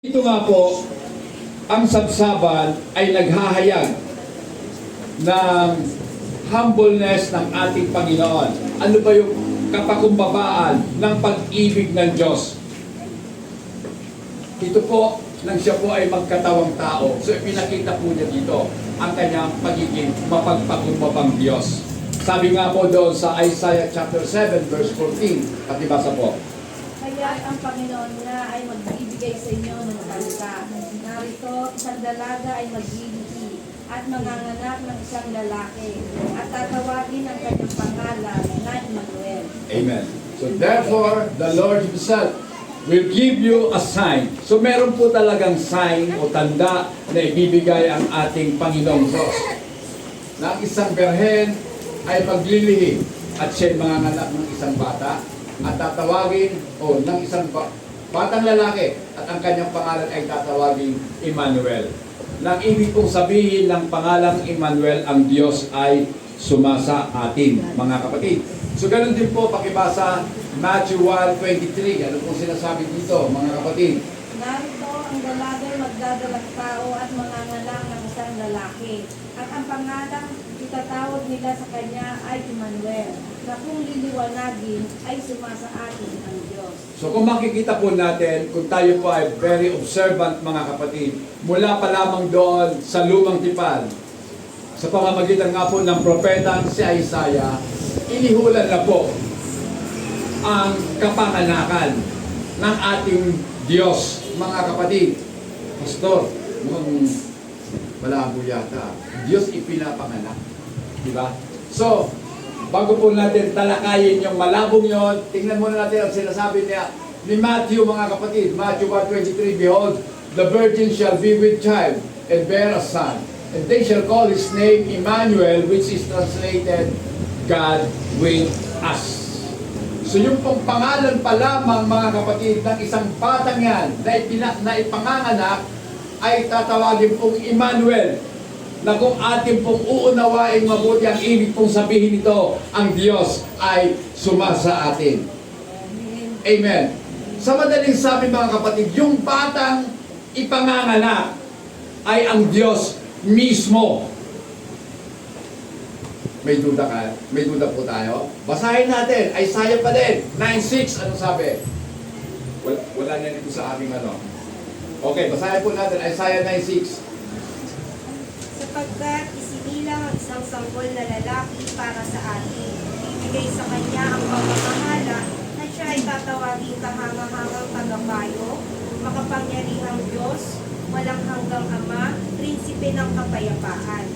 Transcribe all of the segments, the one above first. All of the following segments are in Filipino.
Ito nga po, ang sabsaban ay naghahayag ng humbleness ng ating Panginoon. Ano ba yung kapakumbabaan ng pag-ibig ng Diyos? Ito po, nang siya po ay magkatawang tao. So ipinakita po niya dito ang kanyang pagiging mapagpakumbabang Diyos. Sabi nga po doon sa Isaiah chapter 7 verse 14, patibasa po. Kaya ang Panginoon na ay magbibigay sa inyo ng salita. Narito, isang dalaga ay magbibigay at manganganak ng isang lalaki at tatawagin ang kanyang pangalan na Emmanuel. Amen. So therefore, the Lord Himself will give you a sign. So meron po talagang sign o tanda na ibibigay ang ating Panginoong Diyos. Na ang isang berhen ay maglilihim at siya'y manganganak ng isang bata at tatawagin ng isang batang lalaki at ang kanyang pangalan ay tatawagin Emmanuel. Nang ibig pong sabihin ng pangalang Emmanuel, ang Diyos ay sumasa atin, mga kapatid. So ganun din po pakibasa Matthew 1:23. Ano pong sinasabi dito, mga kapatid? Narito, ang dalaga ay magdadalang tao at manganganak ng isang lalaki at ang pangalang itatawag nila sa kanya ay Emmanuel, na kung liliwanagin ay sumasa atin ang Diyos. So kung makikita po natin, kung tayo po ay very observant, mga kapatid, mula pa lamang doon sa lumang tipan, sa pamamagitan nga po ng propetang si Isaiah, inihulan na po ang kapanganakan ng ating Diyos, mga kapatid. Pastor, mukhang malabo yata. Diyos ipinapanganak. Diba? So, bago po natin talakayin yung malabong yon, tingnan muna natin ang sinasabi niya ni Matthew, mga kapatid. Matthew 1:23, Behold, the virgin shall be with child and bear a son, and they shall call his name Emmanuel, which is translated God with us. So yung pong pangalan pa lamang, mga kapatid, ng isang batang yan na ipanganganak ay tatawagin pong Emmanuel, na kung atin pong uunawain mabuti ang ibig pong sabihin nito, ang Diyos ay sumasa atin. Amen. Sa madaling sabi, mga kapatid, yung batang ipanganganak ay ang Diyos mismo. May duda ka? May duda po tayo? Basahin natin. Isaiah pa din. 9:6. Ano sabi? Wala na dito sa aming ano. Okay, basahin po natin. Isaiah 9:6. Sapagkat isinilang ang isang sanggol na lalaki para sa atin. Ibigay sa kanya ang pamamahala na siya ay tatawaging kahangahangang tagapayo, makapangyarihang Diyos, walang hanggang Ama, prinsipe ng kapayapaan.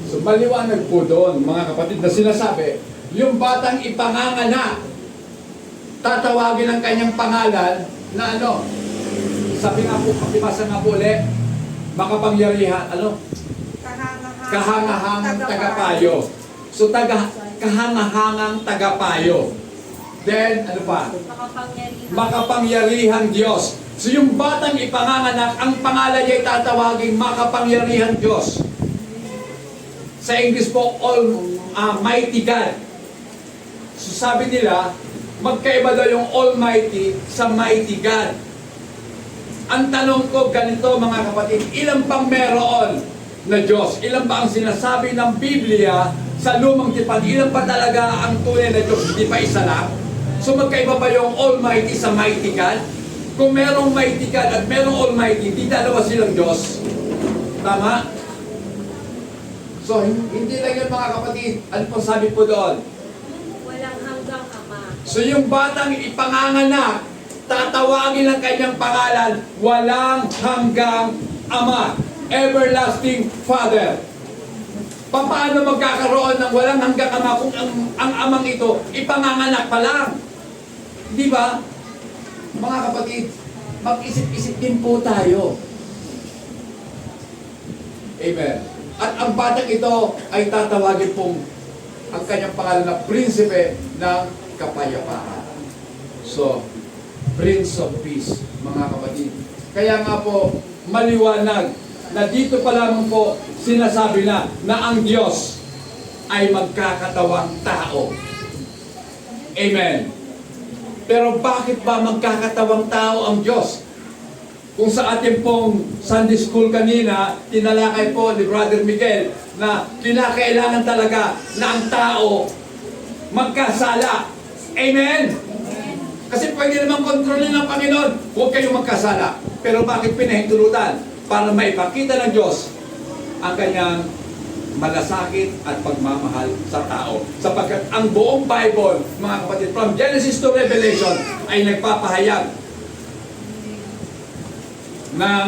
So maliwanag po doon, mga kapatid, na sinasabi, yung batang ipanganganak, tatawagin ang kanyang pangalan na ano? Sabi nga po, pakibasa nga po ulit, makapangyarihan, ano? Kahangahangang tagapayo. So kahangahangang tagapayo. Then, ano pa? Makapangyarihang Diyos. So yung batang ipanganganak, ang pangalan niya ay tatawaging makapangyarihang Diyos. Sa English po, Almighty God. So sabi nila, magkaiba daw yung Almighty sa Mighty God. Ang tanong ko ganito, mga kapatid, ilan pang meron na Diyos? Ilan ba ang sinasabi ng Biblia sa lumang tipan? Ilan pa talaga ang tunay na Diyos? Hindi pa isa lang? So magkaiba ba yung Almighty sa Mighty God? Kung merong Mighty God at merong Almighty, hindi dalawa silang Diyos. Tama? So hindi lang yun, mga kapatid. Ano po sabi po doon? Walang hanggang Ama. So yung batang ipanganganak, tatawagin ang kanyang pangalan, walang hanggang Ama. Everlasting Father. Paano magkakaroon ng walang hanggang Ama kung ang amang ito ipanganganak pa lang? Di ba? Mga kapatid, mag-isip-isip din po tayo. Amen. At ang batang ito ay tatawagin pong ang kanyang pangalan na prinsipe ng kapayapaan. So, Prince of Peace, mga kapatid. Kaya nga po, maliwanag na dito pa lamang po sinasabi na ang Diyos ay magkakatawang tao. Amen. Pero bakit ba magkakatawang tao ang Diyos? Kung sa ating pong Sunday School kanina, tinalakay po ni Brother Miguel na kinakailangan talaga na ang tao magkasala. Amen? Kasi pwede naman kontrolin ng Panginoon, huwag kayong magkasala. Pero bakit pinahintulutan? Para maipakita ng Diyos ang kanyang malasakit at pagmamahal sa tao. Sapagkat ang buong Bible, mga kapatid, from Genesis to Revelation, ay nagpapahayag ng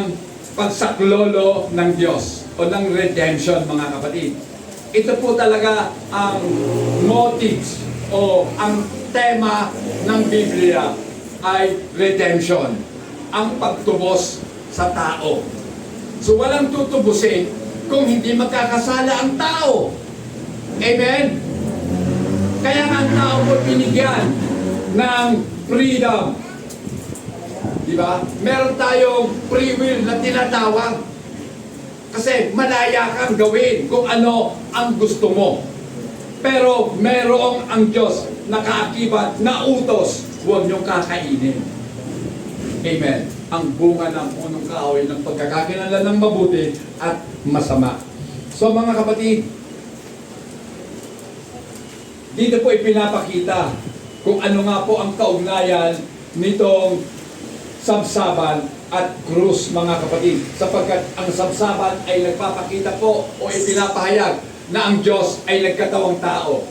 pagsaklolo ng Diyos o ng redemption, mga kapatid. Ito po talaga ang motives o ang tema ng Biblia ay redemption, ang pagtubos sa tao. So walang tutubusin kung hindi magkakasala ang tao. Amen? Kaya nga ang tao po binigyan ng freedom. Diba? Meron tayong free will na tinatawag. Kasi malaya kang gawin kung ano ang gusto mo. Pero merong ang Diyos na kaakibat, na utos, huwag niyong kakainin. Amen. Ang bunga ng punong kahoy ng pagkakakilanlan ng mabuti at masama. So mga kapatid, dito po ipinapakita kung ano nga po ang kaugnayan nitong sabsaban at krus, mga kapatid, sapagkat ang sabsaban ay nagpapakita po o ipinapahayag na ang Diyos ay nagkatawang tao.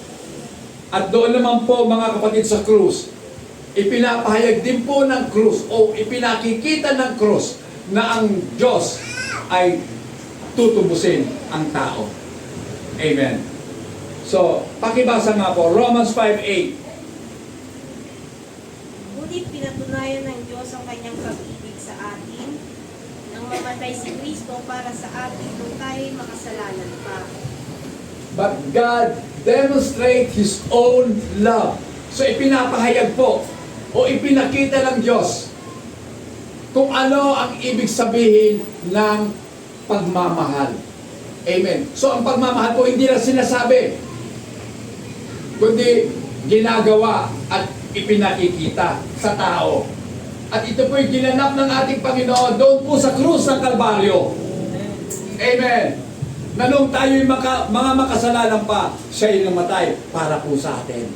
At doon naman po, mga kapatid, sa krus, ipinapahayag din po ng krus o ipinakikita ng krus na ang Diyos ay tutubusin ang tao. Amen. So, pakibasa nga po, Romans 5:8. Ngunit pinatunayan ng Diyos ang kanyang pag-ibig sa atin nang mamatay si Kristo para sa atin nung tayo'y makasalanan pa. But God demonstrate His own love. So ipinapahayag po o ipinakita ng Diyos kung ano ang ibig sabihin ng pagmamahal. Amen. So ang pagmamahal po hindi lang sinasabi, kundi ginagawa at ipinakikita sa tao. At ito po'y ginanap ng ating Panginoon doon po sa krus ng Kalbaryo. Amen. Na nung tayo'y mga makasalanan pa, siya'y namatay para po sa atin.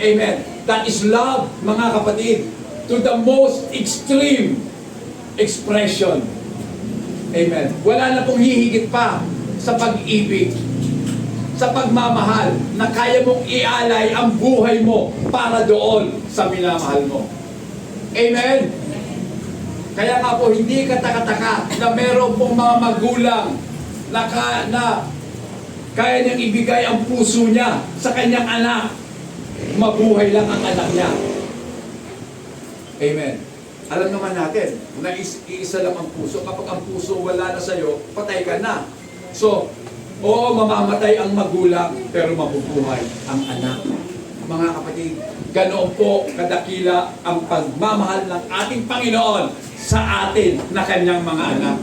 Amen. That is love, mga kapatid, to the most extreme expression. Amen. Wala na pong hihigit pa sa pag-ibig, sa pagmamahal, na kaya mong ialay ang buhay mo para doon sa minamahal mo. Amen? Kaya nga po, hindi katakataka na meron pong mga magulang na kaya niyang ibigay ang puso niya sa kanyang anak. Mabuhay lang ang anak niya. Amen. Alam naman natin, na iisa lang ang puso. Kapag ang puso wala na sa'yo, patay ka na. So, oo, mamamatay ang magulang, pero mabubuhay ang anak. Mga kapatid, ganoon po kadakila ang pagmamahal ng ating Panginoon sa atin na kanyang mga anak.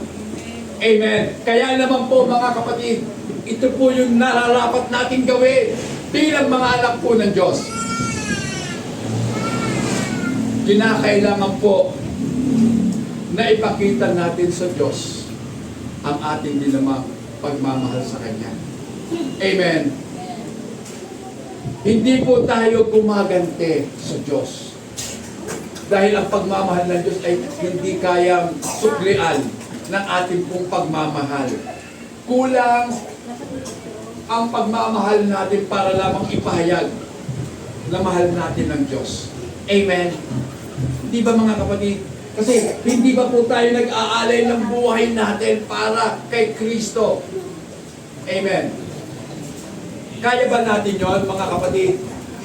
Amen. Kaya naman po, mga kapatid, ito po yung nararapat nating gawin bilang mga anak po ng Diyos. Kinakailangan po na ipakita natin sa Diyos ang ating dinamang pagmamahal sa Kanya. Amen. Hindi po tayo gumagante sa Diyos. Dahil ang pagmamahal ng Diyos ay hindi kayang suklian ng ating pong pagmamahal. Kulang ang pagmamahal natin para lamang ipahayag na mahal natin ng Diyos. Amen. Hindi ba, mga kapatid? Kasi hindi ba po tayo nag-aalay ng buhay natin para kay Kristo? Amen. Kaya ba natin yon, mga kapatid?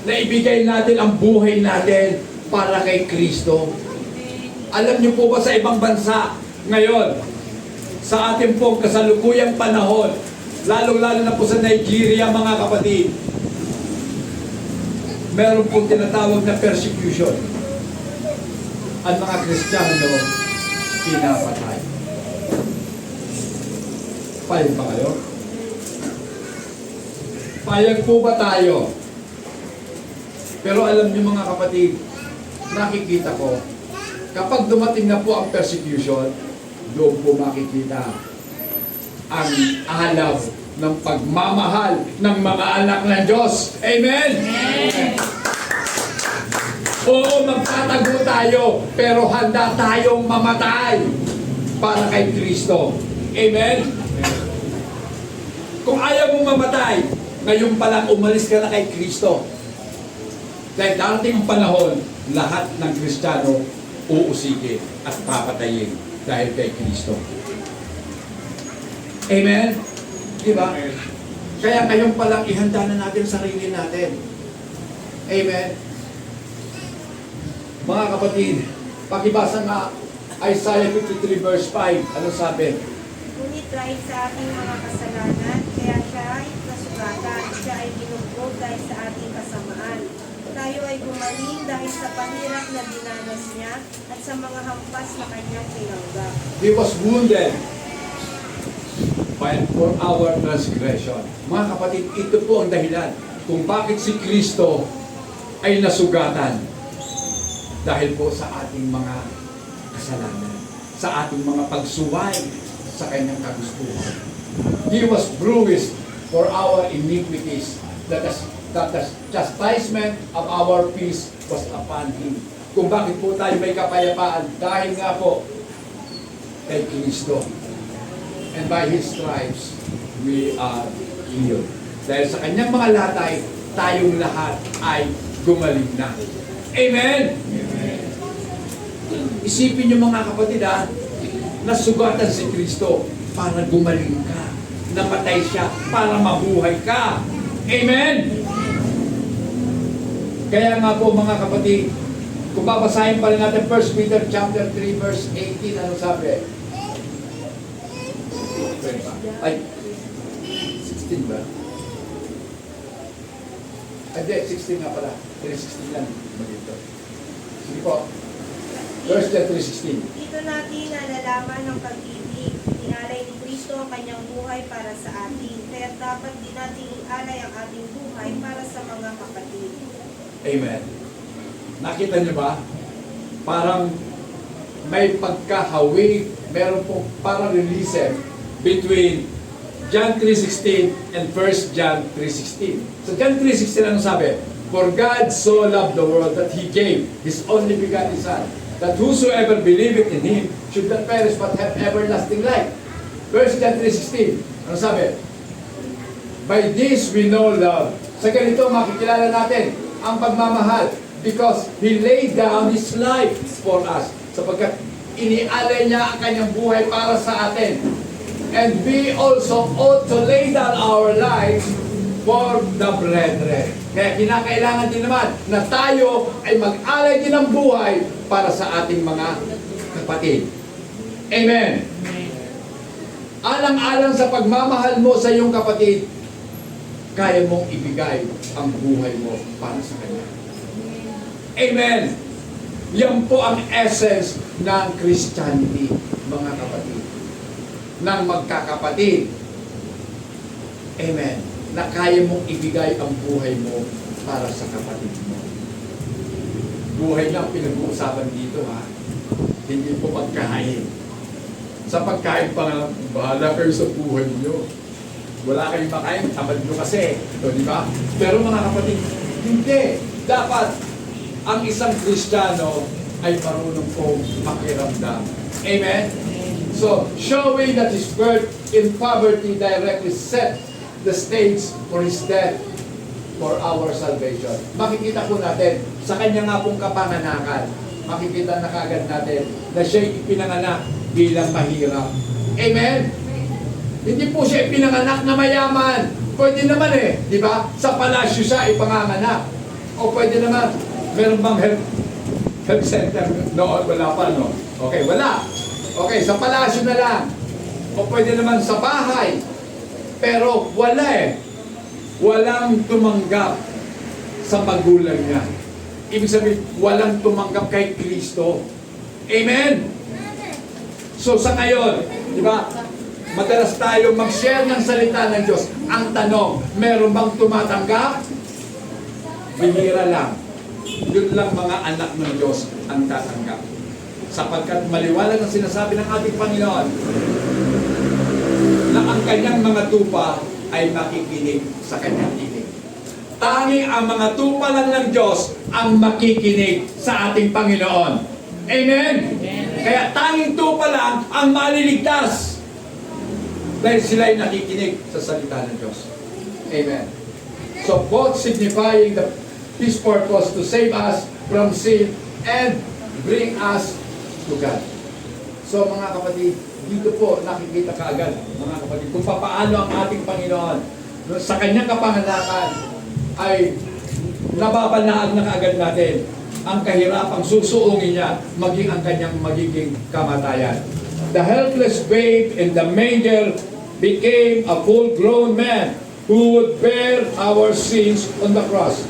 Na ibigay natin ang buhay natin para kay Kristo? Alam niyo po ba sa ibang bansa ngayon, sa ating pong kasalukuyang panahon, lalong-lalo na po sa Nigeria, mga kapatid, meron pong tinatawag na persecution. Ang mga Kristiyano pinapatay. Payag ba kayo? Payag po ba tayo? Pero alam niyo, mga kapatid, nakikita ko Kapag dumating na po ang persecution, doon po makikita ang alab ng pagmamahal ng mga anak ng Diyos. Amen? Oo, magtatago tayo, pero handa tayong mamatay para kay Kristo. Amen? Kung ayaw mong mamatay, ngayon pa lang umalis ka na kay Kristo. Dahil darating ang panahon, lahat ng Kristiyano uusigin at papatayin dahil kay Kristo. Amen? Diba? Kaya ngayon pa lang ihanda na natin sarili natin. Amen? Mga kapatid, pakibasa nga Isaiah 53 verse 5. Ano sabi? Ngunit dahil sa ating mga kasalanan, kaya siya ay nasugatan, siya ay binugbog dahil sa ating kasamaan. Tayo ay gumaling dahil sa pahirap na dinanas niya at sa mga hampas na kanyang tinanggap. He was wounded for our transgression. Mga kapatid, ito po ang dahilan kung bakit si Kristo ay nasugatan. Dahil po sa ating mga kasalanan, sa ating mga pagsuway sa kanyang kagustuhan. He was bruised for our iniquities, that the chastisement of our peace was upon Him. Kung bakit po tayo may kapayapaan, dahil nga po kay Kristo. And by His stripes, we are healed. Dahil sa kanyang mga latay, tayong lahat ay gumaling na. Amen? Isipin niyo mga kapatid nasugatan si Kristo para gumaling ka. Namatay siya para mabuhay ka. Amen? Kaya nga po mga kapatid, kung babasahin pa rin natin 1 Peter chapter 3 verse 18, ano sabi? Ay, 16 ba? Hindi, 16 nga pala. 3:16 lang. Magito. Sige po. 1 Peter 3:16. Dito natin nalalaman ng pag-ibig. Inalay ni Kristo ang kanyang buhay para sa atin. Kaya dapat din natin ialay ang ating buhay para sa mga kapatid. Amen. Nakita niyo ba? Parang may pagkahawi, meron po parang relation between John 3:16 and 1 John 3:16. So John 3:16 ano sabi? For God so loved the world that He gave His only begotten Son, that whosoever believeth in Him should not perish but have everlasting life. 1 John 3:16. Ano sabi? By this we know love. Sa ganito makikilala natin ang pagmamahal because He laid down His life for us. Sapagkat inialay niya ang kanyang buhay para sa atin. And we also ought to lay down our lives for the brethren. Kaya kinakailangan din naman na tayo ay mag-alay din ng buhay para sa ating mga kapatid. Amen. Alang-alang sa pagmamahal mo sa iyong kapatid, kaya mong ibigay ang buhay mo para sa kanya. Amen. Yan po ang essence ng Christianity, mga kapatid. Ng magkakapatid. Amen. Na kaya mong ibigay ang buhay mo para sa kapatid mo. Buhay lang pinag-uusapan dito Hindi po pagkain. Sa pagkain pa nga, bahala kayo sa buhay niyo. Wala kayong makain, tamad nyo kasi. Di ba? Pero mga kapatid, hindi. Dapat ang isang Kristiyano ay marunong pong makiramdam. Amen? So, showing that His birth in poverty directly set the stage for His death for our salvation. Makikita po natin, sa Kanya nga pong kapanganakan, makikita na kagad natin na siya'y ipinanganak bilang mahirap. Amen? Hindi po siya ipinanganak na mayaman. Pwede naman di ba? Sa palasyo siya ipanganganak. O pwede naman, meron bang health center noon? Wala pa, no? Okay, wala. Okay, sa palasyo na lang. O pwede naman sa bahay. Pero wala Walang tumanggap sa magulang niya. Ibig sabihin, walang tumanggap kay Kristo. Amen? So sa ngayon, di ba, madalas tayo mag-share ng salita ng Diyos. Ang tanong, meron bang tumatanggap? Bihira lang. Yun lang mga anak ng Diyos ang tatanggap. sapagkat maliwanag ang sinasabi ng ating Panginoon na ang kanyang mga tupa ay makikinig sa kanyang tinig. Tanging ang mga tupa lang ng Diyos ang makikinig sa ating Panginoon. Amen? Kaya tanging tupa lang ang maliligtas dahil sila ay nakikinig sa salita ng Diyos. Amen. So both signifying His purpose to save us from sin and bring us to God. So mga kapatid, dito po nakikita kaagad, mga kapatid, kung paano ang ating Panginoon sa kanyang kapanganakan ay nababanaan na kaagad natin ang kahirapang susuungin niya maging ang kanyang magiging kamatayan. The helpless babe in the manger became a full-grown man who would bear our sins on the cross,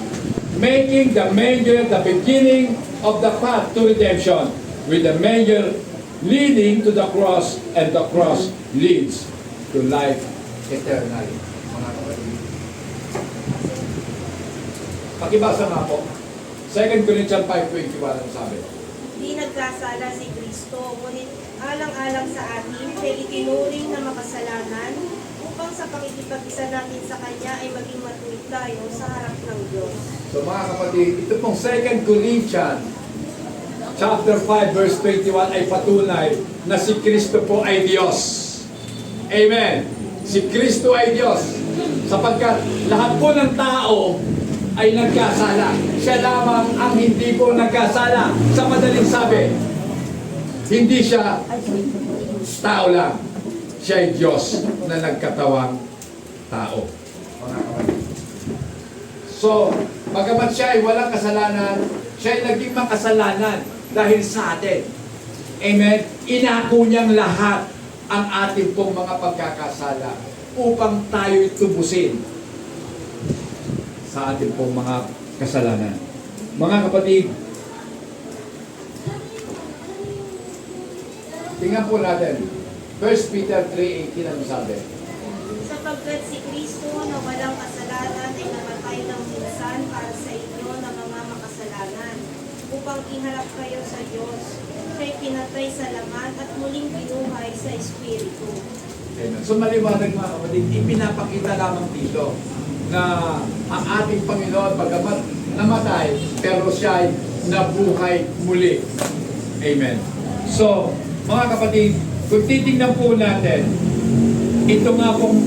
making the manger the beginning of the path to redemption, with the manger leading to the cross, and the cross leads to life eternally. Mga kapatid. Pakibasa nga po. 2 Corinthians 5:21 ang sabi. Di nagkasala si Kristo, ngunit alang-alang sa atin, siya itinuring na makasalanan upang sa pakikipag-isa natin sa Kanya ay maging matuwid tayo sa harap ng Diyos. So mga kapatid, ito pong 2 Corinthians chapter 5 verse 21 ay patunay na si Kristo po ay Diyos. Amen. Si Kristo ay Diyos. Sapagkat lahat po ng tao ay nagkasala. Siya lamang ang hindi po nagkasala. Sa madaling sabi, hindi siya tao lang. Siya ay Diyos na nagkatawang tao. Mga kapatid. So, bagamat siya ay walang kasalanan, siya ay naging makasalanan dahil sa atin. Amen? Inako niyang lahat ang ating pong mga pagkakasala upang tayo'y tubusin sa ating pong mga kasalanan. Mga kapatid, tingnan po natin. 1 Peter 3:18 ang sabi. Sapagkat si Kristo na walang kasalanan ay namatay ng minsan para sa inyo na mga makasalanan, upang iharap kayo sa Diyos. Siya'y pinatay sa laman at muling binuhay sa Espiritu. Amen. So maliwanag mga kapatid, ipinapakita lamang dito na ang ating Panginoon, bagamat namatay, pero siya ay nabuhay muli. Amen. So, mga kapatid, kung titingnan po natin, ito nga pong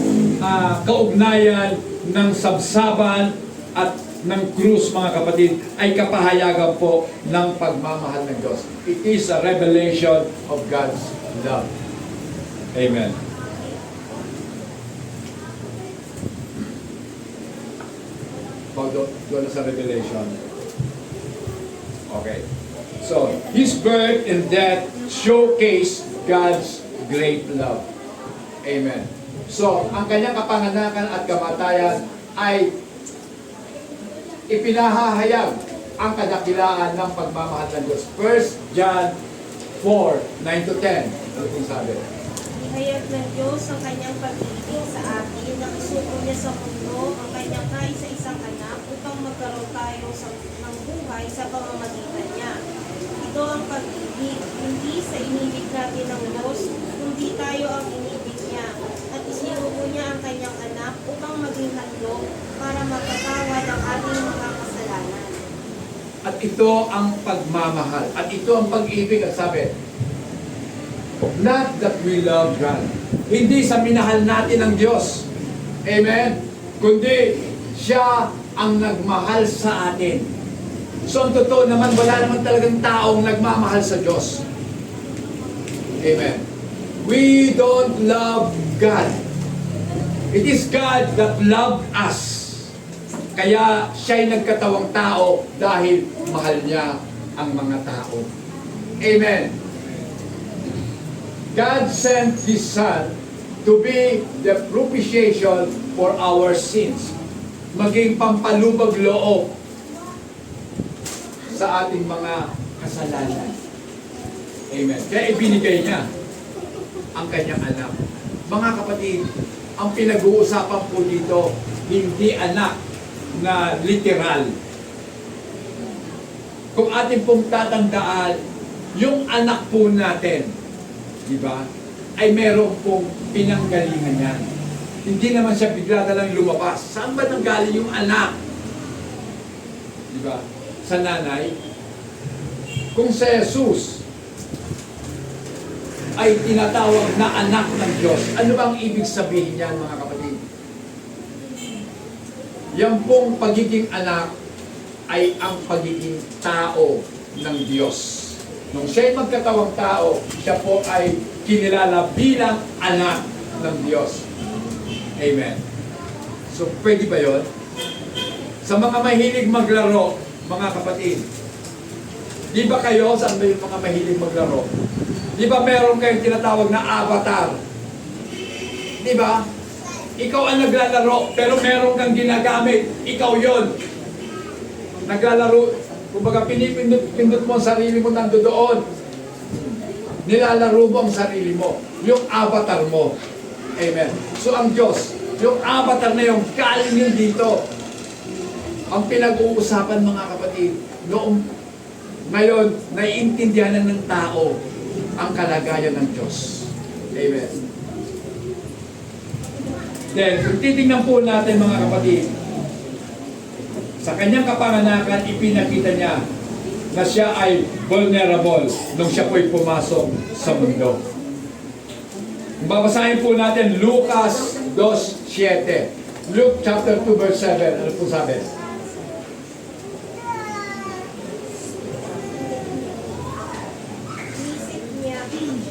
kaugnayan ng sabsaban at ng krus, mga kapatid, ay kapahayagan po ng pagmamahal ng Diyos. It is a revelation of God's love. Amen. Doon na sa Revelation. Okay. So, His birth and death showcase God's great love. Amen. So, ang kanyang kapanganakan at kamatayan ay ipinahahayag ang kadakilaan ng pagmamahal ng Diyos. 1 John 4:9-10. Ano kung sabi? Ihayag ng Diyos ang kanyang pag-ibig sa atin na isuko niya sa mundo ang kanyang kaisa-isang anak upang magkaroon tayo ng buhay sa pamamagitan niya. Ito ang pag-ibig, hindi sa inibig natin ng Diyos, kundi tayo ang inibig niya. At isinuko niya ang kanyang anak upang maging handog para magpatawad ang ating mga kasalanan. At ito ang pagmamahal. At ito ang pag-ibig. At sabi, not that we love God. Hindi sa minahal natin ang Diyos. Amen? Kundi, siya ang nagmahal sa atin. So, ang totoo naman, wala naman talagang taong nagmamahal sa Diyos. Amen. We don't love God. It is God that loved us. Kaya siya'y nagkatawang tao dahil mahal niya ang mga tao. Amen. God sent His Son to be the propitiation for our sins. Maging pampalubag loob sa ating mga kasalanan. Amen. Kaya ibinigay niya ang kanyang anak. Mga kapatid, ang pinag-uusapan po dito, hindi anak na literal. Kung ating pong tatandaan, yung anak po natin, di ba, ay meron pong pinanggalingan yan. Hindi naman siya bigla na lang lumabas. Saan ba nanggaling yung anak? Di ba? Sa nanay. Kung si Jesus ay tinatawag na anak ng Diyos, ano bang ibig sabihin niyan, mga kapatid? Yan pong pagiging anak ay ang pagiging tao ng Diyos. Nung siya'y magkatawang tao, siya po ay kinilala bilang anak ng Diyos. Amen. So, pwede ba yun? Sa mga mahilig maglaro, mga kapatid, di ba kayo, saan ba yung mga mahilig maglaro? Di ba meron kayong tinatawag na avatar? Di ba? Ikaw ang naglalaro, pero meron kang ginagamit. Ikaw yon. Naglalaro, kumbaga pinipindot mo ang sarili mo nandoon. Nilalaro mo ang sarili mo. Yung avatar mo. Amen. So ang Diyos, yung avatar na yung galing yun dito. Ang pinag-uusapan, mga kapatid, ngayon, naiintindihan na ng tao ang kalagayan ng Diyos. Amen. Then, kung titingnan po natin, mga kapatid, sa kanyang kapanganakan, ipinakita niya na siya ay vulnerable nung siya po'y pumasok sa mundo. Babasahin po natin Lucas 2:7. Luke chapter 2 verse 7. Ano po sabi?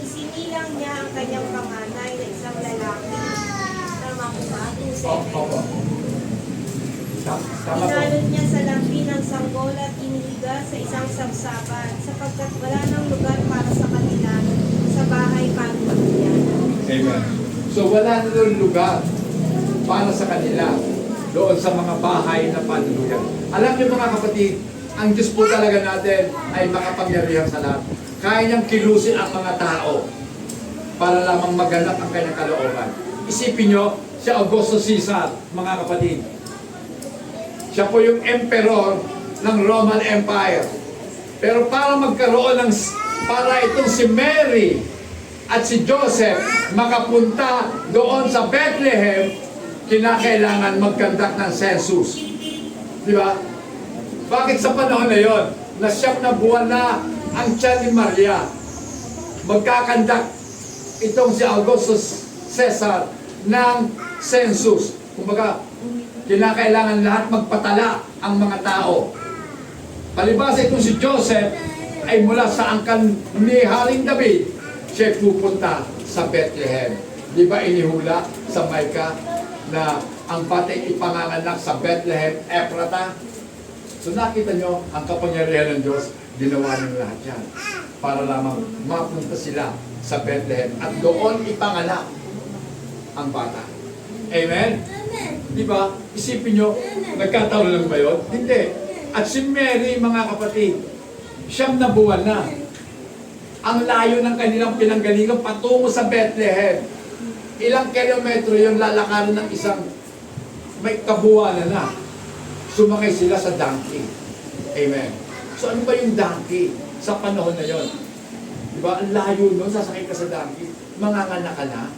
Sinilang niya ang kanyang panganay na isang lalaki. Tama ko ba? 2:7. Opo. Tama po. Inalon niya sa lampi ng sanggol at inihiga sa isang sabsaban sapagkat wala nang lugar para sa kanila sa bahay panuluyan. Amen. So wala na doon lugar para sa kanila doon sa mga bahay na panuluyan. Alam niyo, mga kapatid, ang Diyos po talaga natin ay makapangyarihan sa lahat. Kaya niyang kilusin ang mga tao para lamang maganap ang kanyang kalooban. Isipin niyo, si Augusto Caesar, mga kapatid. Siya po yung emperor ng Roman Empire. Pero para magkaroon para itong si Mary at si Joseph makapunta doon sa Bethlehem, kinakailangan mag-conduct ng census. Di ba? Bakit sa panahon na yon, na siyam na buwan na ang tiyan ni Maria, magkakandak itong si Augustus Caesar ng census. Kumbaga, kinakailangan lahat magpatala ang mga tao. Palibasa itong si Joseph ay mula sa angkan ni Haring David, siya pupunta sa Bethlehem. Di ba inihula sa Micah na ang batay ipanganganak sa Bethlehem, Ephrata? So nakita nyo, ang kapangyarihan ng Diyos, ginawa ng lahat yan para lamang mapunta sila sa Bethlehem at doon ipanganak ang bata. Amen? Di ba? Isipin nyo, nagkataon lang ba yun? Hindi. At si Mary, mga kapatid, 9 na buwan na. Ang layo ng kanilang pinanggalingan patungo sa Bethlehem. Ilang kilometro yung lalakarin ng isang may kabuwanan na. Sumakay sila sa donkey. Amen. So ano ba yung donkey sa panahon na yon? Diba? Ang layo nun, sasakay ka sa donkey. Manganganak ka na.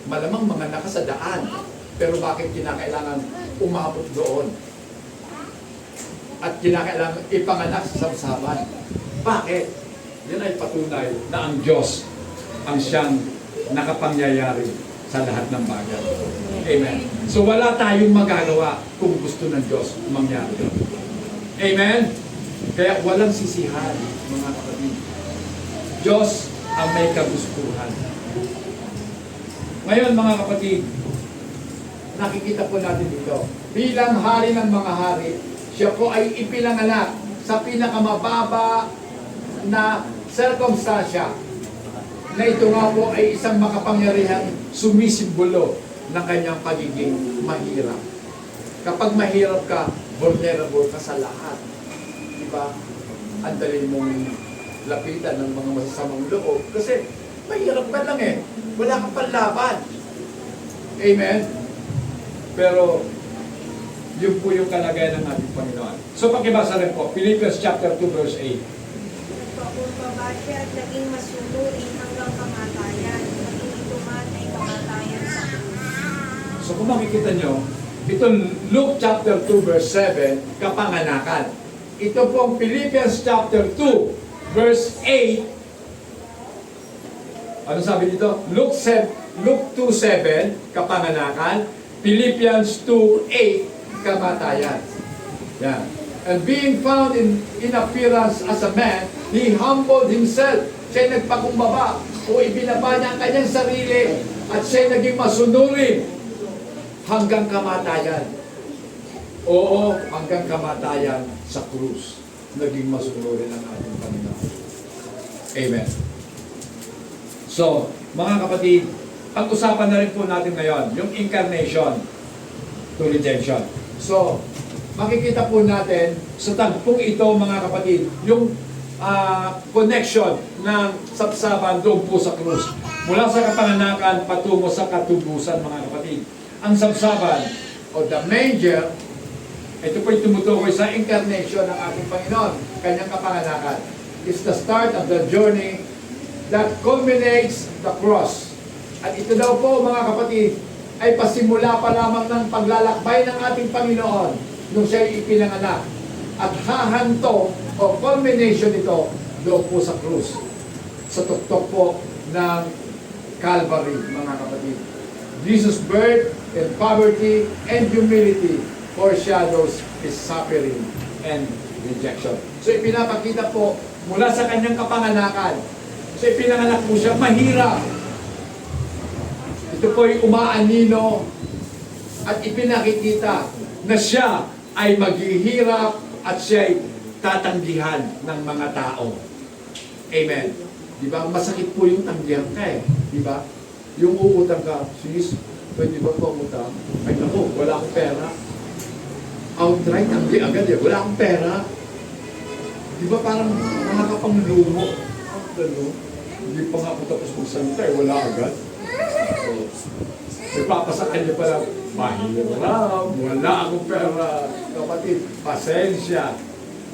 Malamang manganak ka sa daan. Pero bakit kinakailangan umabot doon? At kinakailangan ipanganak sa sabsaban. Bakit? Yan ay patunay na ang Diyos ang siyang nakapangyayari sa lahat ng bagay. Amen. So wala tayong magagawa kung gusto ng Diyos mangyari. Amen? Kaya walang sisihan, mga kapatid. Diyos ang may kagustuhan. Ngayon, mga kapatid, nakikita po natin dito, bilang hari ng mga hari, siya po ay ipinanganak sa pinakamababa na circumstansya na ito nga po ay isang makapangyarihang sumisimbolo ng kanyang pagiging mahirap. Kapag mahirap ka, vulnerable ka sa lahat. Diba? Ang dali mong lapitan ng mga masasamang loob kasi mahirap ka lang eh. Wala kang panlaban. Amen? Pero yun po yung kalagayan ng ating Panginoon. So pakibasa rin po, Philippians chapter 2 verse 8. Kung siya at naging masunurin hanggang kamatayan. Naging ito man ay kamatayan sa krus. So kung makikita nyo, itong Luke chapter 2 verse 7, kapanganakan. Ito pong Philippians chapter 2 verse 8. Ano sabi dito? Luke 2:7, kapanganakan. Philippians 2:8, kamatayan. Yan. And being found in appearance as a man, he humbled himself. Siya'y nagpakumbaba o ibinaba niya ang kanyang sarili at siya'y naging masunurin hanggang kamatayan. Oo, hanggang kamatayan sa krus. Naging masunurin ang ating Panginoon. Amen. So, mga kapatid, pag-usapan na rin po natin ngayon, yung incarnation to redemption. So, makikita po natin sa tagpong ito, mga kapatid, yung connection ng sapsaban doon po sa krus. Mula sa kapanganakan patungo sa katubusan, mga kapatid. Ang sapsaban o the manger, ito po yung tumutukoy sa incarnation ng ating Panginoon, kanyang kapanganakan. It's the start of the journey that culminates the cross. At ito daw po, mga kapatid, ay pasimula pa lamang ng paglalakbay ng ating Panginoon nung siya ipinanganak. At hahanto o culmination nito doon po sa krus. Sa tuktok po ng Calvary, mga kapatid. Jesus' birth and poverty and humility foreshadows his suffering and rejection. So ipinapakita po mula sa kanyang kapanganakan. So ipinanganak po siya mahirap. Ito po ay umaanino at ipinakikita na siya ay maghihirap at siya ay tatanggihan ng mga tao. Amen. Di ba? Masakit po yung tanggihan ka eh. Di ba? Yung uutang ka, sis, pwede ba po umutang? Ay naku, wala akong pera. Outright, tanggi agad eh. Wala akong pera. Di ba parang nakakapanglumo? Ano? Hindi pa nga ako tapos magsalita eh. Wala agad. So, nagpapasakan niya pala, mahirap, wala akong pera. Kapatid, pasensya.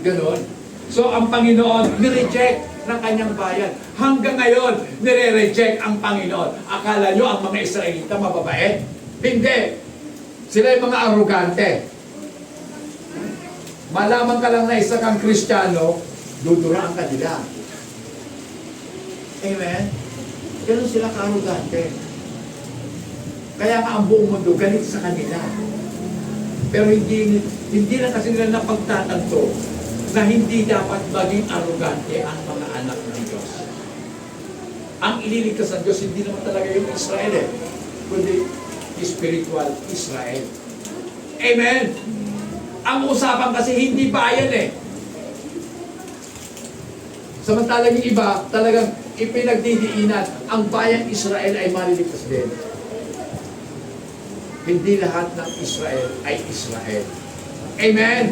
Ganon. So, ang Panginoon, nireject ng kanyang bayan. Hanggang ngayon, nire-reject ang Panginoon. Akala nyo ang mga Israelita mababait? Hindi. Sila yung mga arrogante. Malaman ka lang na isa kang Kristiyano, duduraan ka nila. Amen? Ganun sila ka-arrogante. Kaya nga ang buong mundo galit sa kanila. Pero hindi na kasi nila napagtatanto na hindi dapat maging arrogante ang mga anak ng Diyos. Ang ililigtas ng Diyos, hindi naman talaga yung Israel eh, kundi spiritual Israel. Amen! Ang usapan kasi hindi bayan eh. Samantalang yung iba, talagang ipinagdidiinan, ang bayang Israel ay maliligtas din. Hindi lahat ng Israel ay Israel. Amen!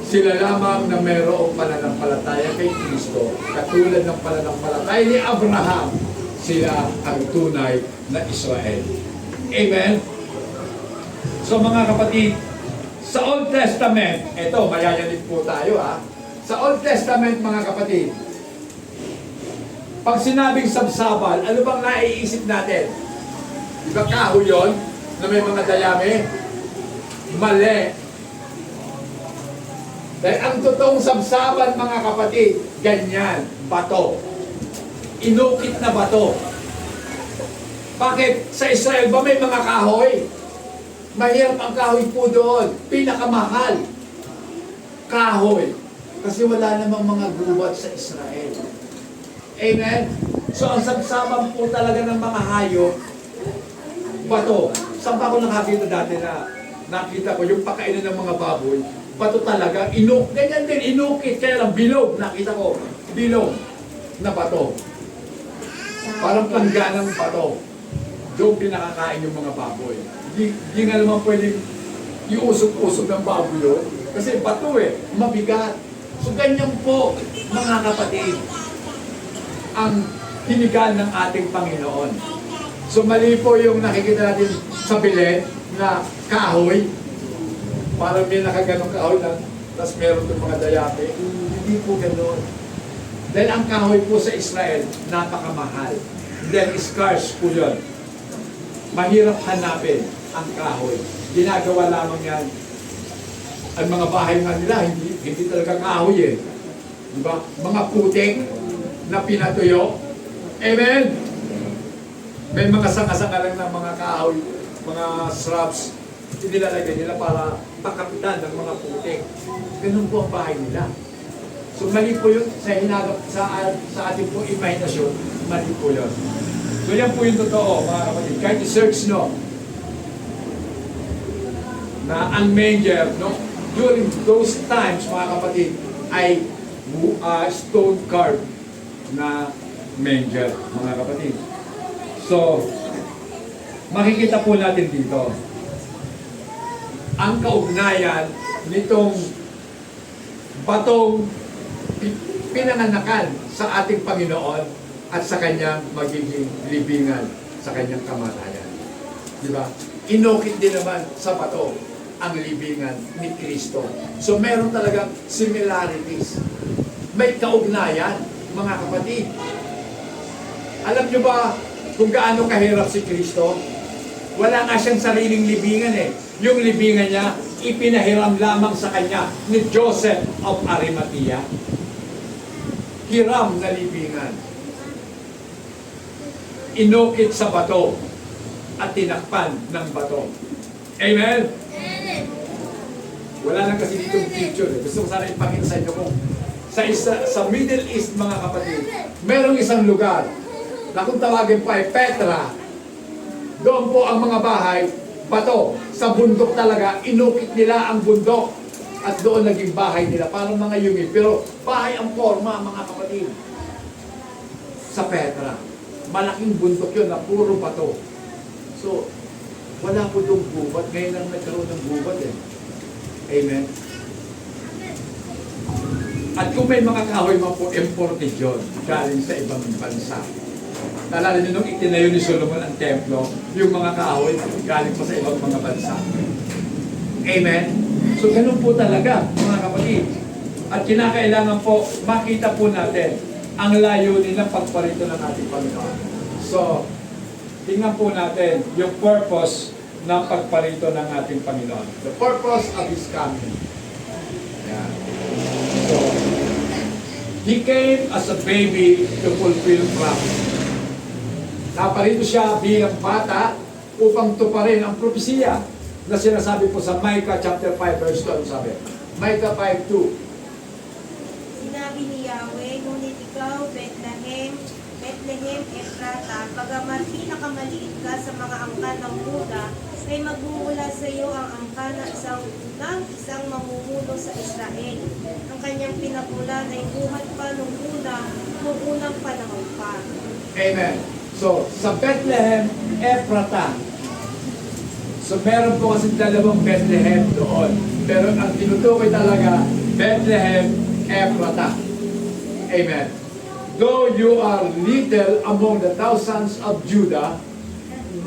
Sila lamang na mayroong pananampalataya kay Kristo, katulad ng pananampalataya ni Abraham, sila ang tunay na Israel. Amen? So mga kapatid, sa Old Testament, eto, mayayanig po tayo ha. Sa Old Testament, mga kapatid, pag sinabing sabsaban, ano bang naiisip natin? Di ba kahoy yun, na may mga dayami? Mali. Dahil ang totoong sabsaban, mga kapatid, ganyan, bato. Inukit na bato. Bakit? Sa Israel ba may mga kahoy? Mahirap ang kahoy po doon. Pinakamahal. Kahoy. Kasi wala namang mga gubat sa Israel. Amen? So ang sabsaban po talaga ng mga hayop, bato. Saan pa ako nakakita dati na nakita ko yung pakainin ng mga baboy, bato talaga, ganyan din, inukit, kaya lang bilog, nakita ko, bilog na bato. Parang pangganang bato. Doon pinakakain yung mga baboy. Di nga naman pwedeng iusok-usok ng baboy yun, kasi bato eh, mabigat. So ganyan po, mga kapatid, ang hinigan ng ating Panginoon. So mali po yung nakikita natin sa bilet na kahoy, parang may nakaganong kahoy lang, tapos meron itong mga dayate. Hindi po ganoon. Dahil ang kahoy po sa Israel, napakamahal. Then scarce po yun. Mahirap hanapin ang kahoy. Ginagawa lamang yan. Ang mga bahay nga nila, hindi talaga kahoy eh. Diba? Mga putik na pinatuyo. Amen? May mga sanga-sanga lang ng mga kahoy, mga shrubs, inilalagay nila para pakapitan ng mga putik. Ganun po ang bahay nila. So mali po yun sa hinagap sa ating po imahinasyon, mali po yun. So yan po yung totoo, mga kapatid. Kahit i-search no, na ang manger, no, during those times, mga kapatid, ay stone carved na manger, mga kapatid. So, makikita po natin dito ang kaugnayan nitong batong pinanganakan sa ating Panginoon at sa kanyang magiging libingan sa kanyang kamatayan. Di ba? Inukit din naman sa bato ang libingan ni Kristo. So meron talagang similarities. May kaugnayan, mga kapatid. Alam nyo ba kung gaano kahirap si Kristo? Wala nga siyang sariling libingan eh. Yung libingan niya, ipinahiram lamang sa kanya ni Joseph of Arimathea. Hiram na libingan. Inukit sa bato at tinakpan ng bato. Amen? Wala lang kasi dito picture eh. Gusto ko sana ipakita sa inyo kung sa Middle East, mga kapatid, merong isang lugar na kung tawagin pa ay Petra. Doon po ang mga bahay, bato, sa bundok talaga, inukit nila ang bundok at doon naging bahay nila, parang mga yungin. Pero bahay ang forma, mga kapatid, sa Petra. Malaking bundok yun na puro bato. So, wala po doon gubat. Ngayon lang nagkaroon ng gubat eh. Amen? At kung may mga kahoy mo po, imported yun, galing sa ibang bansa. Nalala nyo nung itinayo ni Solomon ang templo, yung mga kahoy galing pa sa ibang mga bansa. Amen? So ganun po talaga, mga kapatid. At kinakailangan po, makita po natin ang layunin ng pagparito ng ating Panginoon. So, tingnan po natin yung purpose ng pagparito ng ating Panginoon. The purpose of His coming. Yan. So, He came as a baby to fulfill prophecy. Naparito siya bilang bata upang tuparin ang propesiya na sinasabi po sa Micah chapter 5 verse 2. Sabi? Micah 5:2. Sinabi ni Yahweh, ngunit ikaw, Bethlehem Ephrata, bagamat pinakamaliit ka sa mga angkan ng Huda, ay magmumula sa iyo ang angkan ng isang mamumuno sa Israel. Ang kanyang pinagulan ay buhat pa nung unang panahon pa. Amen. So, sa Bethlehem, Ephrata. So, meron po kasi dalawang Bethlehem doon. Pero ang tinutukoy talaga, Bethlehem, Ephrata. Amen. Though you are little among the thousands of Judah,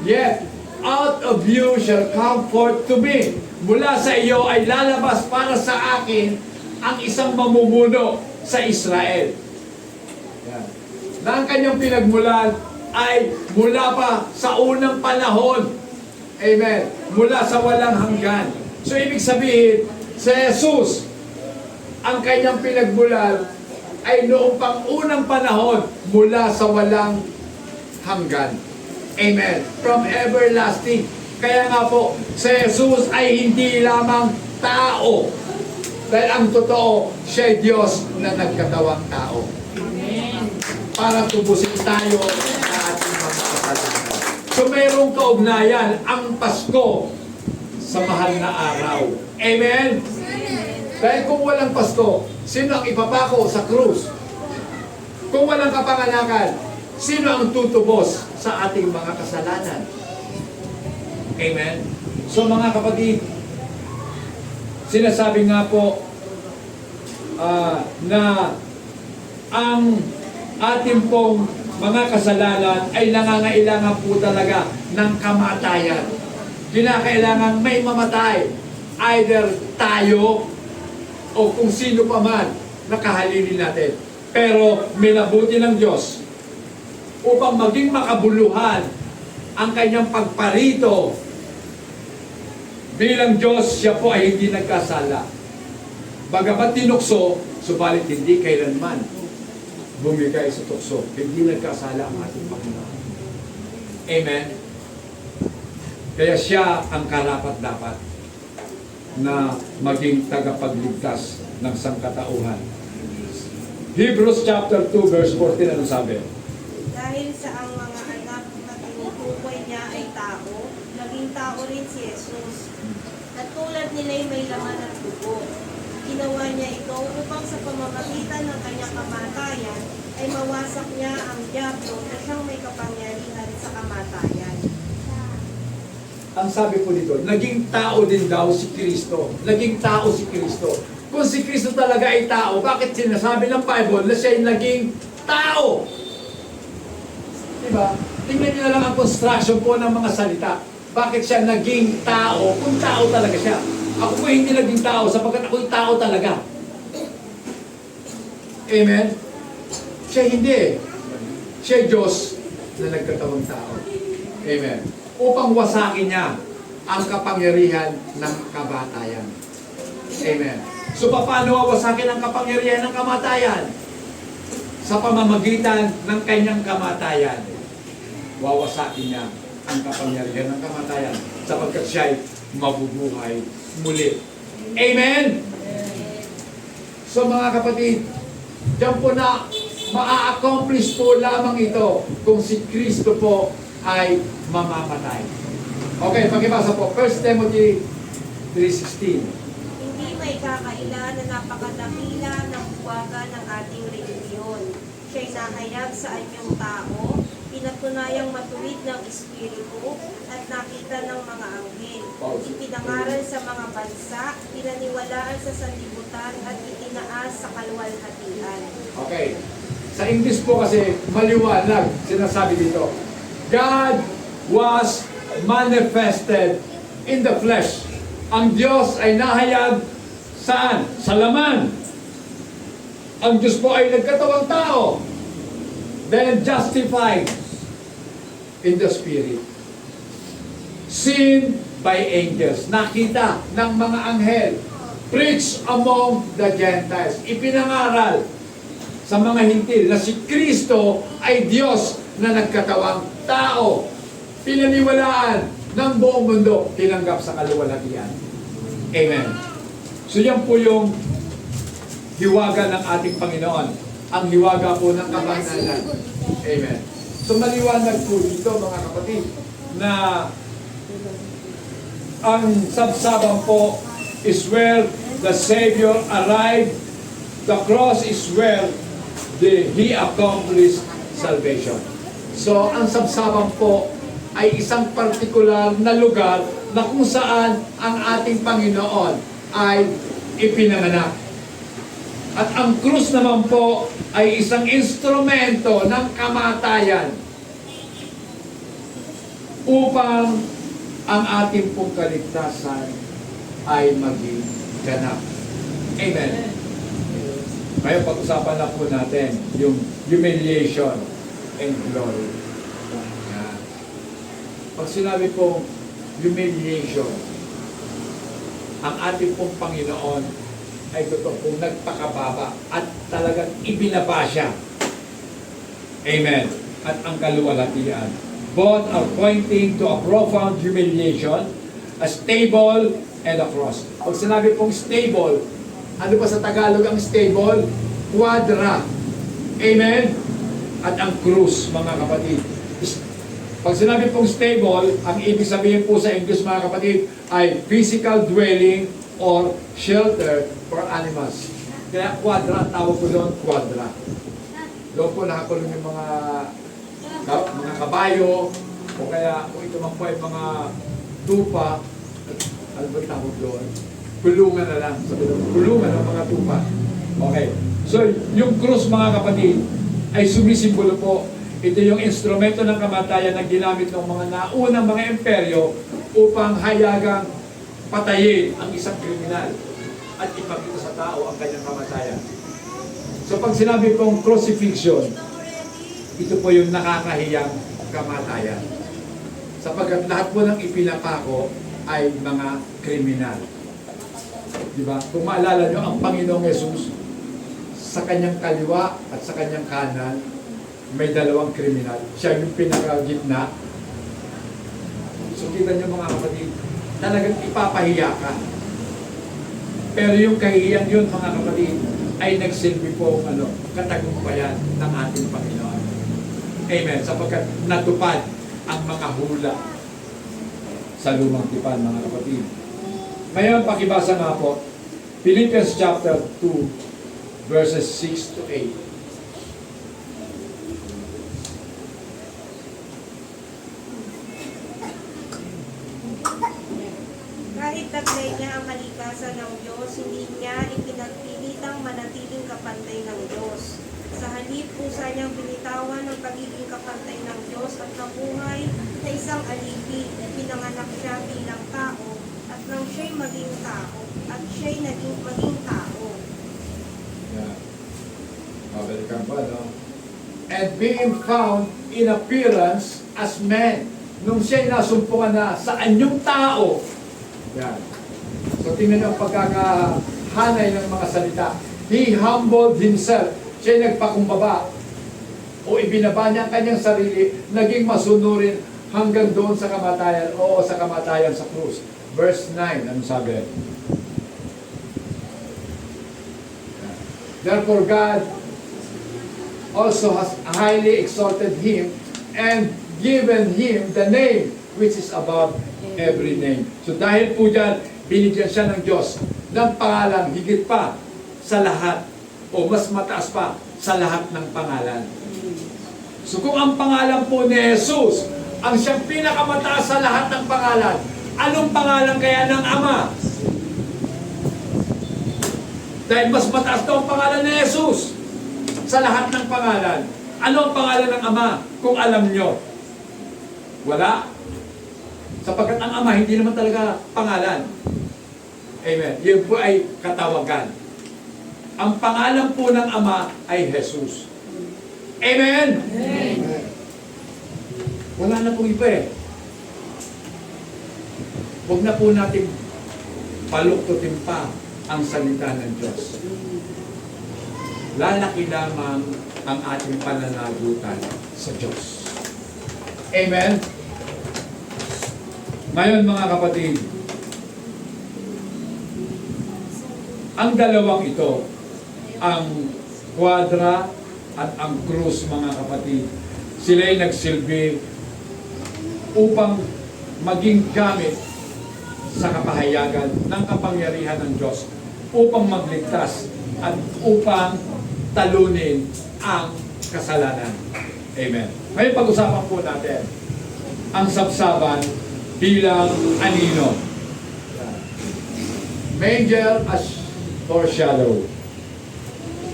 yet out of you shall come forth to me. Mula sa iyo ay lalabas para sa akin ang isang mamumuno sa Israel. Yan. Na ang kanyang pinagmulan ay mula pa sa unang panahon. Amen. Mula sa walang hanggan. So ibig sabihin, si Jesus, ang kanyang pinagmulan ay noong pang unang panahon mula sa walang hanggan. Amen. From everlasting. Kaya nga po, si Jesus ay hindi lamang tao. Dahil ang totoo, siya ay Diyos na nagkatawang tao. Amen. Para tubusin tayo sa ating mga kasalanan. So mayroong kaugnayan ang Pasko sa mahal na araw. Amen? Dahil kung walang Pasko, sino ang ipapako sa krus? Kung walang kapanganakan, sino ang tutubos sa ating mga kasalanan? Amen? So mga kapatid, sinasabi nga po na ang ating pong mga kasalanan ay nangangailangan po talaga ng kamatayan. Kinakailangan may mamatay. Either tayo o kung sino pa man nakahalili natin. Pero minabuti ng Diyos upang maging makabuluhan ang kanyang pagparito bilang Diyos, siya po ay hindi nagkasala. Bagamat tinukso, subalit hindi kailanman bumigay sa tukso. Hindi nagkasala ang ating Panginoon. Amen? Kaya siya ang karapat-dapat na maging tagapagligtas ng sangkatauhan. Hebrews chapter 2 verse 14, ano sabi? Dahil sa ang mga anak na tinutukoy niya ay tao, naging tao rin si Jesus. At tulad nila'y may laman at dugo. Ginawa niya ito upang sa pamamagitan ng kanyang kamatayan ay mawasak niya ang diablo na siyang may kapangyarihan sa kamatayan. Ang sabi po dito, naging tao din daw si Kristo. Naging tao si Kristo. Kung si Kristo talaga ay tao, bakit sinasabi ng Bible na siya ay naging tao? Diba? Tingnan niyo na lang ang construction po ng mga salita. Bakit siya naging tao? Kung tao talaga siya. Ako po hindi naging tao sapagkat ako'y tao talaga. Amen? Siya hindi. Siya Diyos na nagkatawang tao. Amen. Upang wasakin niya ang kapangyarihan ng kamatayan. Amen. So paano wawasakin ang kapangyarihan ng kamatayan? Sa pamamagitan ng kanyang kamatayan. Wawasakin niya ang kapangyarihan ng kamatayan sapagkat siya ay mabubuhay muli. Amen? So mga kapatid, diyan po na maa-accomplish po lamang ito kung si Kristo po ay mamamatay. Okay, pakibasa po. 1 Timothy 3:16. Hindi may kakaila na napakadakila ng buwaga ng ating relihiyon. Siya'y nahayag sa anyong tao, pinatunayang matuwid ng espiritu at nakita ng mga anghel. Ipinangaral sa mga bansa, pinaniwalaan sa sanlibutan at itinaas sa kaluwalhatian. Okay. Sa English po kasi maliwanag sinasabi dito. God was manifested in the flesh. Ang Diyos ay nahayag saan? Sa laman. Ang Diyos po ay nagkatawang tao. Then justified in the Spirit. Seen by angels. Nakita ng mga anghel. Preached among the Gentiles. Ipinangaral sa mga hintil na si Kristo ay Diyos na nagkatawang tao. Pinaniwalaan ng buong mundo, tinanggap sa kaluwalhatian. Amen. So yan po yung hiwaga ng ating Panginoon. Ang hiwaga po ng kabanalan. Amen. So maliwanag po dito mga kapatid na ang sabsaban po is where the Savior arrived. The cross is where He accomplished salvation. So, ang sabsaban po ay isang partikular na lugar na kung saan ang ating Panginoon ay ipinanganak. At ang krus naman po ay isang instrumento ng kamatayan upang ang ating pong kaligtasan ay maging ganap. Amen. Ngayon, pag-usapan na po natin yung humiliation and glory. Yan. Pag sinabi pong humiliation, ang ating pong Panginoon ay totoo pong nagpakababa at talagang ibinaba siya. Amen. At ang kaluwalhatian. Both are pointing to a profound humiliation, a stable, and a cross. Pag sinabi pong stable, ano ba sa Tagalog ang stable? Quadra. Amen? At ang krus, mga kapatid. Pag sinabi pong stable, ang ibig sabihin po sa English, mga kapatid, ay physical dwelling or shelter for animals. Kaya quadra, tawag ko doon, quadra. Doon po nakakulong yung mga kabayo, o kaya kung ito man po ay mga tupa, ano ba tawag doon? Kulungan na lang. Sabi doon, kulungan ng mga tupa. Okay. So, yung krus, mga kapatid, ay sumisimbolo po. Ito yung instrumento ng kamatayan na ginamit ng mga naunang mga imperyo upang hayagang patayin ang isang kriminal at ipakita sa tao ang kanyang kamatayan. So pag sinabi pong crucifixion, ito po yung nakakahiyang kamatayan. Sapagkat lahat po ng ipinapako ay mga kriminal. Diba? Kung maalala nyo, ang Panginoong Yesus, sa kanyang kaliwa at sa kanyang kanan, may dalawang kriminal. Siya yung pinakagitna. So kita nyo mga kapatid, talagang ipapahiya ka. Pero yung kahihiyan yun mga kapatid, ay nagsilbi po katagumpayan ng ating Panginoon. Amen. Sapagkat natupad ang mga hula sa lumang tipan, mga kapatid. Ngayon, pakibasa nga po, Philippians chapter 2, verses 6 to 8. Kahit taglay niya ang kalikasan ng Diyos, hindi niya ipinagpilitang manatiling kapantay ng Diyos. Sa halip, pusa niyang binitawan ang pagiging kapantay ng Diyos at nabuhay na isang alipin. Pinanganak siya bilang tao at nang siya'y maging tao at siya'y maging tao. Yeah. Mabalikan pa, no? And being found in appearance as man. Nung siya'y nasumpungan na sa anyong tao. Yan. So tingnan niyo ang pagkakahanay ng mga salita. He humbled himself. Siya'y nagpakumbaba. O ibinaba niya ang kanyang sarili, naging masunurin hanggang doon sa kamatayan. Oo, sa kamatayan sa krus. Verse 9, ano sabi? Therefore God also has highly exalted him and given him the name which is above every name. So dahil po dyan, binigyan siya ng Diyos ng pangalan higit pa sa lahat o mas mataas pa sa lahat ng pangalan. So kung ang pangalan po ni Jesus ang siyang pinakamataas sa lahat ng pangalan, anong pangalan kaya ng Ama? Dahil mas mataas daw ang pangalan ni Jesus sa lahat ng pangalan. Ano ang pangalan ng Ama kung alam nyo? Wala. Sapagkat ang Ama hindi naman talaga pangalan. Amen. Yun po ay katawagan. Ang pangalan po ng Ama ay Jesus. Amen? Amen. Wala na pong iba eh. Huwag na po natin paluktutin pa ang salita ng Diyos. Lalaki lamang ang ating pananagutan sa Diyos. Amen? Ngayon mga kapatid, ang dalawang ito, ang kwadra at ang krus mga kapatid, sila'y nagsilbi upang maging gamit sa kapahayagan ng kapangyarihan ng Diyos upang magligtas at upang talunin ang kasalanan. Amen. Ngayon pag-usapan po natin ang sabsaban bilang anino. Manger as foreshadow.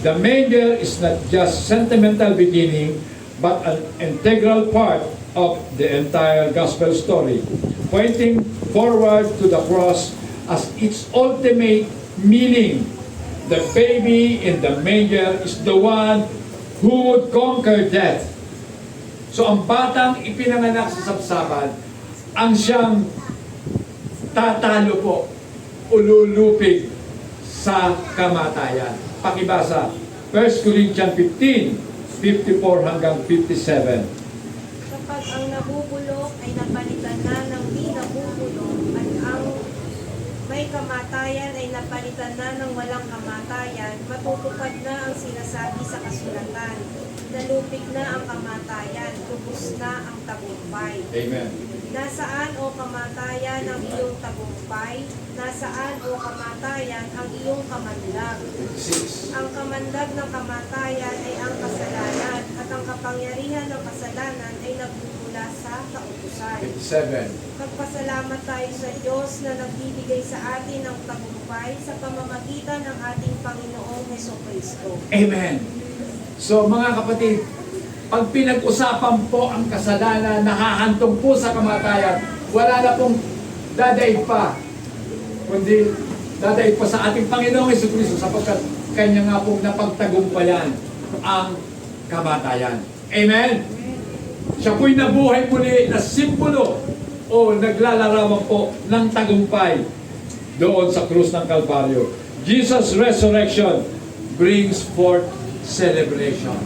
The manger is not just sentimental beginning, but an integral part of the entire gospel story, pointing forward to the cross as its ultimate meaning. The baby in the manger is the one who would conquer death. So ang batang ipinanganak sa sabsaban, ang siyang tatalo po, ululupig sa kamatayan. Pakibasa, 1 Corinthians 15, 54 hanggang 57. Kapag ang nabubulok ay napalitan na ng di nabubulok at ang may kamatayan ay napalitan na ng walang kamatayan, matutupad na ang sinasabi sa kasulatan. Nalupig na ang kamatayan, lubos na ang tagumpay. Amen. Nasaan o kamatayan ang iyong tagumpay? Nasaan o kamatayan ang iyong kamandag? 56. Ang kamandag ng kamatayan ay ang kasalanan at ang kapangyarihan ng kasalanan ay nagmumula sa kautusan. 57. Magpasalamat tayo sa Diyos na nagbibigay sa atin ng tagumpay sa pamamagitan ng ating Panginoong Hesukristo. Amen. So mga kapatid, pag pinag-usapan po ang kasalanan, nakahantong po sa kamatayan, wala na pong dadaig pa, kundi dadaig pa sa ating Panginoong Hesukristo sapagkat kanya nga pong napagtagumpayan ang kamatayan. Amen? Siya po'y nabuhay muli na simbolo o naglalarawan po ng tagumpay doon sa krus ng Kalbaryo. Jesus' resurrection brings forth celebration.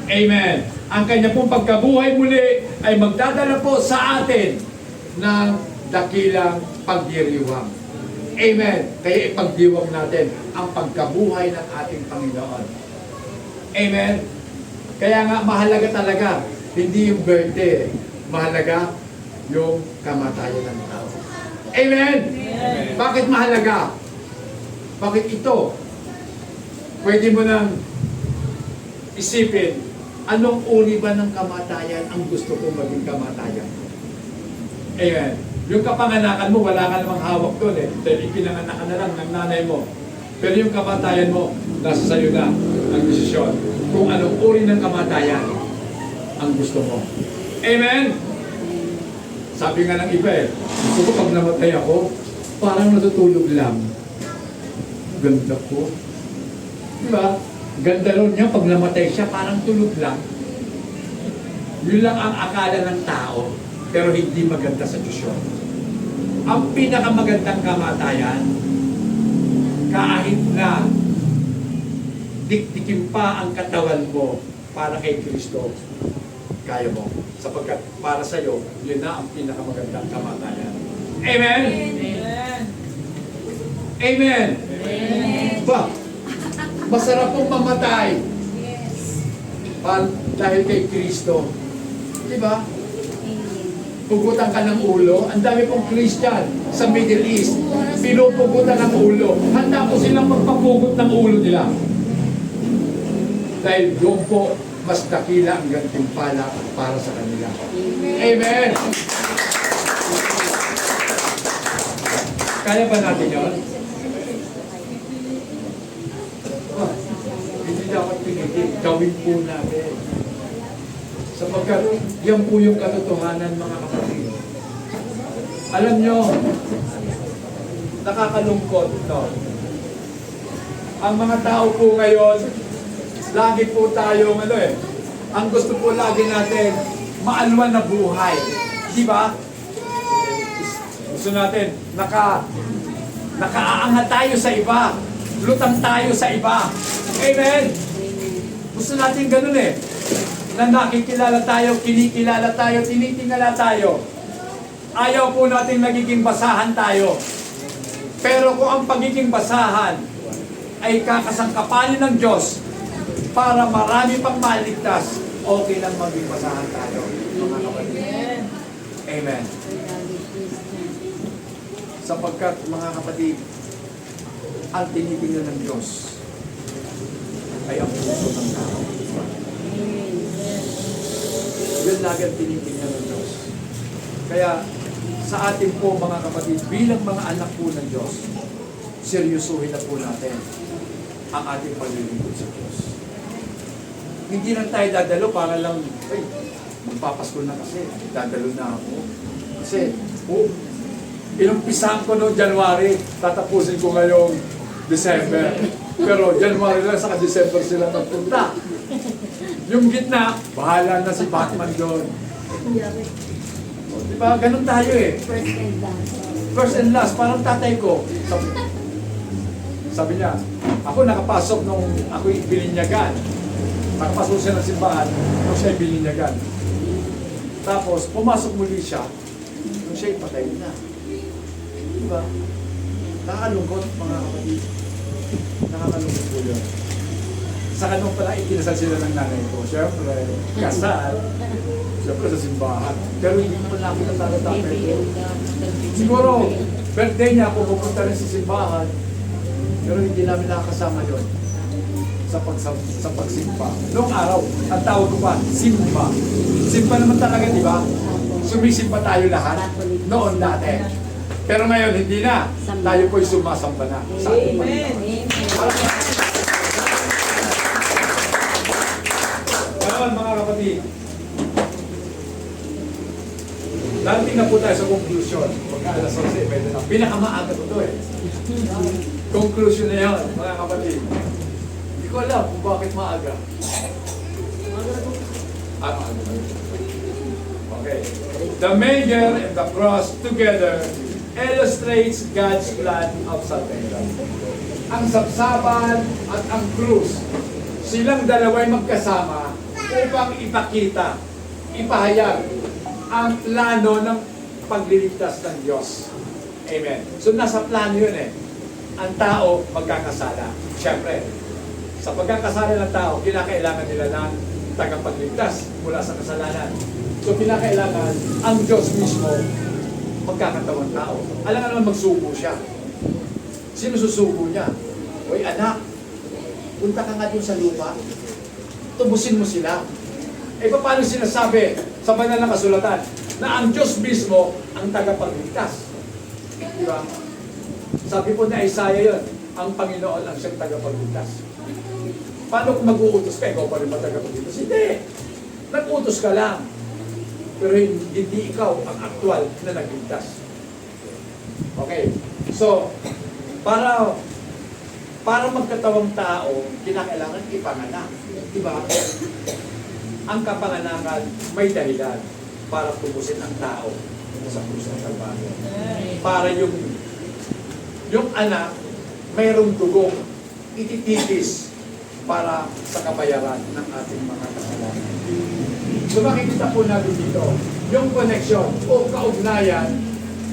Amen. Ang kanya pong pagkabuhay muli ay magdadala po sa atin ng dakilang pagdiriwang. Amen. Kaya ipagdiwang natin ang pagkabuhay ng ating Panginoon. Amen. Kaya nga mahalaga talaga, hindi yung birthday, mahalaga yung kamatayan ng tao. Amen. Amen. Bakit mahalaga? Bakit ito? Pwede mo nang isipin, anong uri ba ng kamatayan ang gusto kong maging kamatayan? Amen. Yung kapanganakan mo, wala ka namang hawak doon eh. Dahil ipinanganak ka na lang ng nanay mo. Pero yung kamatayan mo, nasa sayo na ang desisyon. Kung anong uri ng kamatayan ang gusto mo. Amen? Sabi nga ng iba eh, gusto ko pag namatay ako, parang natutulog lang. Ganda ko. Diba? Ganda ron niya, pag namatay siya, parang tulog lang. Yun lang ang akala ng tao, pero hindi maganda sa Diyos yun. Ang pinakamagandang kamatayan, kahit na dikdikin pa ang katawan mo para kay Kristo, kaya mo. Sapagkat para sa iyo, yun na ang pinakamagandang kamatayan. Amen? Amen. Amen? Amen. Ba? Masarap pong mamatay. Yes. Dahil kay Kristo. Diba? Pugutan ka ng ulo. Ang dami pong Christian sa Middle East. Pinupugutan ng ulo. Handa po silang magpapugot ng ulo nila. Dahil doon po, mas dakila ang gantimpala para sa kanila. Amen! Kaya ba natin yun? Oh, hindi dapat pinitin. Gawin po natin. Sapagkat yan po yung katotohanan, mga kapatid. Alam nyo, nakakalungkot ito. Ang mga tao po ngayon, lagi po tayong ang gusto po lagi natin, maalwan na buhay. Di ba? Gusto natin, nakaaangat tayo sa iba. Lutang tayo sa iba. Amen? Gusto natin ganun eh. Na nakikilala tayo, kinikilala tayo, tinitingala tayo. Ayaw po natin nagiging basahan tayo. Pero kung ang pagiging basahan ay kakasangkapanin ng Diyos para marami pang maligtas, okay lang maging basahan tayo, mga kapatid. Amen. Sapagkat, mga kapatid, ang tinitingnan ng Diyos ay ang puso ng tao. Yun lagi ang tinitingnan ng Diyos. Kaya, sa atin po, mga kapatid, bilang mga anak po ng Diyos, seryosuhin na po natin ang ating paglilingkod sa Diyos. Hindi lang tayo dadalo para lang, ay, magpapasko na kasi, dadalo na ako. Kasi, inumpisahan ko noong January, tatapusin ko ngayong December. Pero January lang, saka December sila nagpunta. Yung gitna, bahala na si Batman doon. Diba? Ganun tayo eh. First and last, parang tatay ko. Sabi niya, ako nakapasok nung ako'y bininyagan. Nakapasok siya ng simbahan nung siya'y bininyagan. Tapos, pumasok muli siya nung siya'y patay na. Diba? Nakakalungkot, mga kapatid. Nakakalungkot po yun. Sa kanong pala, ikinasal sila ng nanay ko. Siyempre, kasal. Siyempre sa simbahan. Pero hindi naman nakita talaga ito. Siguro, birthday niya, pupunta rin sa simbahan. Pero hindi namin nakakasama yun sa pagsimba. Noong araw, ang tawag ko pa, simba. Simba naman talaga, di ba? Sumisimba tayo lahat. Noon dati. Pero ngayon, hindi na. Tayo po'y sumasamba na sa ating Panginoon. Ngayon, mga kapatid, darating na po tayo sa conclusion. Pagka alas 11, pwede na. Pinakamaaga ko ito eh. Conclusion na yun, mga kapatid. Hindi ko alam kung bakit maaga. Maaga. Okay. The manger and the cross together illustrates God's plan of salvation. Ang sabsaban at ang krus, silang dalaway magkasama upang ipakita, ipahayag ang plano ng pagliligtas ng Diyos. Amen. So nasa plano yun eh. Ang tao magkakasala. Siyempre, sa pagkakasala ng tao, kinakailangan nila ng tagapagligtas mula sa kasalanan. So kinakailangan ang Diyos mismo magkakatawang tao. Alam nga naman magsugo siya. Sino susugo niya? Oy anak, punta ka nga dun sa lupa, tubusin mo sila. Eh paano sinasabi sa banal na kasulatan na ang Diyos mismo ang tagapagligtas? Di ba? Sabi po na Isaiah yun, ang Panginoon ang siyang tagapagligtas. Paano kung mag-uutos ka? Ikaw pa rin ba tagapagligtas? Hindi! Nag-utos ka lang. Pero hindi ikaw ang aktual na nagligtas. Okay. So, para magkatawang tao, kinakailangan ipanganak. Diba? Ang kapanganakan may dahilan para tubusin ang tao sa krus ng Kalbaryo. Para yung anak, mayroong dugong itititis para sa kabayaran ng ating mga kasalanan. So makikita po natin dito yung koneksyon o kaugnayan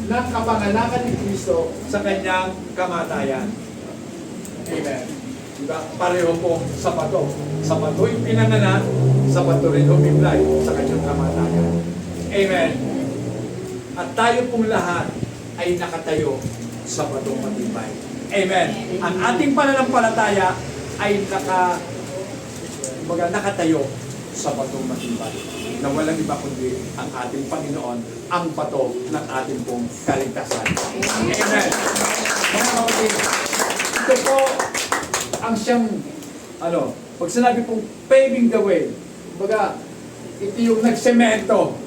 ng kapanganakan ni Kristo sa kanyang kamatayan. Amen. Diba? Pareho po sa bato. Sa bato yung pinanganak, sa bato rin humimlay sa kanyang kamatayan. Amen. At tayo pong lahat ay nakatayo sa batong matibay. Amen. Ang ating pananampalataya ay nakatayo sa batong matibay na walang iba kundi ang ating Panginoon, ang bato ng ating pong kaligtasan. Amen. Mga kapatid, ito po ang siyang, pag sinabi pong paving the way, baga, ito yung nagsemento,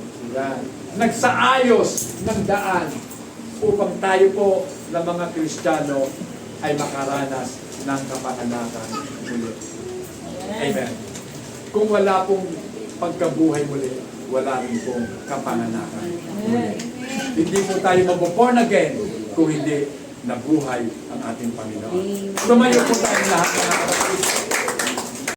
nagsaayos ng daan upang tayo po na mga Kristiyano ay makaranas ng kapanganakan muli. Amen. Kung wala pong pagkabuhay muli, wala rin pong kapanganakan muli. Hindi po tayo mag-born again kung hindi nabuhay ang ating Panginoon. Tumayo po tayo lahat mga kapatid.